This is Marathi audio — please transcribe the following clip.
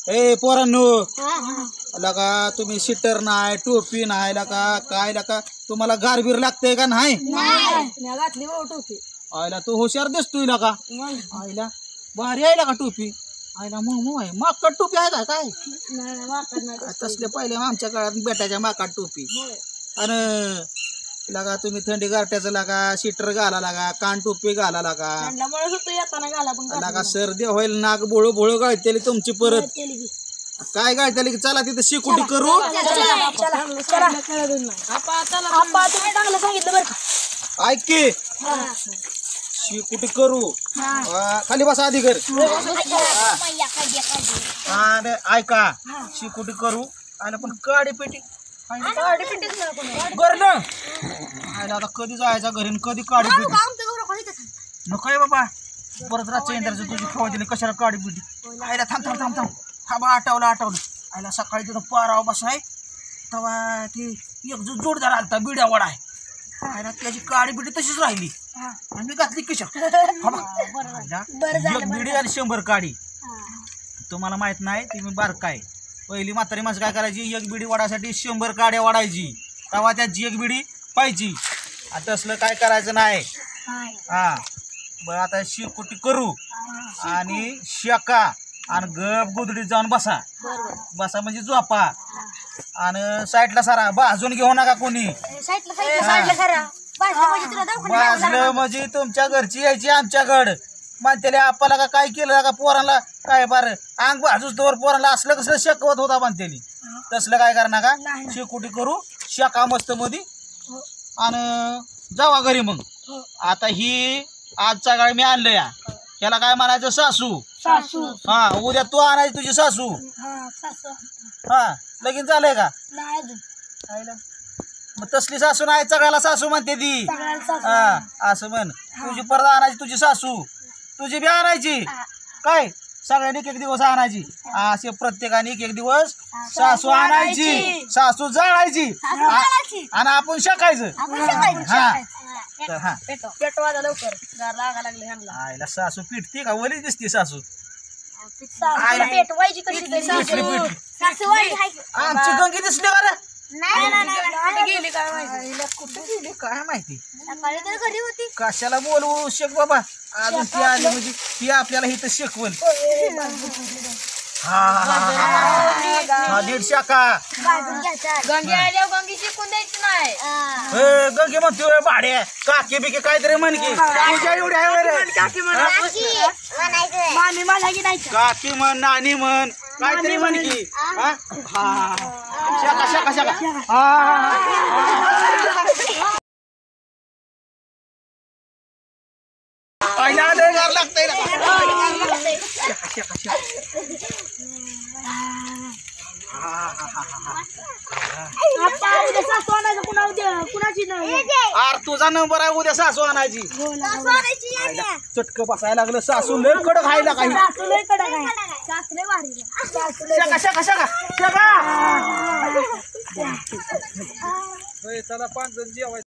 ए पोरांनो, लका तुम्ही शिटर नाही, टोपी नाही, लका काय लका तुम्हाला गारबीर लागते का नाही? घातली हो टोपी. आयला तू हुशार दिसतोय लका. आयला भारी आहे लका टोपी. आयला मग आहे माकड टोपी आहे का काय? तसले पहिले आमच्या काळात बेटाच्या माकड टोपी. आणि लगा तुम्ही थंडी गारट्याचं लागा शिटर घाला लागा, कान टोपी घाला लागा, लगा सर्दी होईल, नाक बोळू बोळू गाळतेली तुमची परत. काय गाळतेली की चला तिथे शिकुटी करू. ऐक की शिकुटी करू. खाली बसा आधी घर. ऐका शिकुटी करू आणि पण काडी पेटी आता कधी जायचा घरी कधी काडी पेटी नको आहे बाबा. परत रातच्या इंद्राचं तुझी खवा दिली कशाला काडी पेटी. आयला थांब थांब थांब थांब थांबा. आठवलं आयला सकाळी तिथं पाराव बसाय तेव्हा ती एक जो जोडदार आलता बिड्या वडा आहे. आयला त्याची काडी बिडी तशीच राहिली आणि मी घातली किशा. एक बिडी आणि 100 काडी. तुम्हाला माहित नाही ती मी बारका आहे. पहिली म्हातारी माणसं काय करायची, एक बिडी वाढायसाठी 100 काड्या वाढायची. तेव्हा त्याची एक बिडी पाहिजे. आता असलं काय करायचं नाही. हा बरं आता शिकुटी करू आणि शेका आणि गप गुदडीत जाऊन बसा. बसा म्हणजे झोपा आणि साईडला सारा भाजून घेऊ नका कोणी. भाजलं म्हणजे तुमच्या घरची यायची आमच्याकडं म्हणते आपल्याला का काय केलं का पोरांना काय बार अंग भाजूच तोवर पोरांना असलं कसलं शेकवत होता म्हणते. तसलं काय करणार का शिकुटी करू शेका मस्त मध्ये आणि जावा घरी. मग आता ही आजचा काळ मी आणलं या त्याला काय म्हणायचं सासू. हा उद्या तू आणायची तुझी सासू. हा लगीन झालंय का? मग तसली सासू नाही चगायला सासू म्हणते ती. हा असं म्हण. तुझी परत आणायची तुझी सासू. तुझी बी आणायची काय सगळ्यांनी एक दिवस आणायची. असे प्रत्येकाने एक दिवस सासू आणायची, सासू जाळायची आणि आपण शेकायचं. हा हा पेटवा लवकर लागा लागले ह्यांना. आईला सासू पिटते का वलीच दिसते सासू. पेटवायची कशी आमची गंगी दिसली का रे? गेली काय माहिती. कुठे गेली काय माहिती. घरी होती. कशाला बोलवू शेक बाबा. अजून ती आली म्हणजे ती आपल्याला इथं शिकवल. हा नीट शाखा. गंगी आल्यावर गंगी शिकून द्यायची नाही. गंगे म्हणतोय भाडे काकी बिके काहीतरी म्हण की तुझ्या एवढी आहे रे. काकी म्हण नानी म्हण काहीतरी म्हण की. शाखा शाखा शाखा. लागतंय तुझा नंबर आहे उद्या सासू आणायची. चटक बसायला लागलं सासू लय कडक खायला काही. शाखा शाखा शाखा शाखा. चला 5 जण जेवायचं.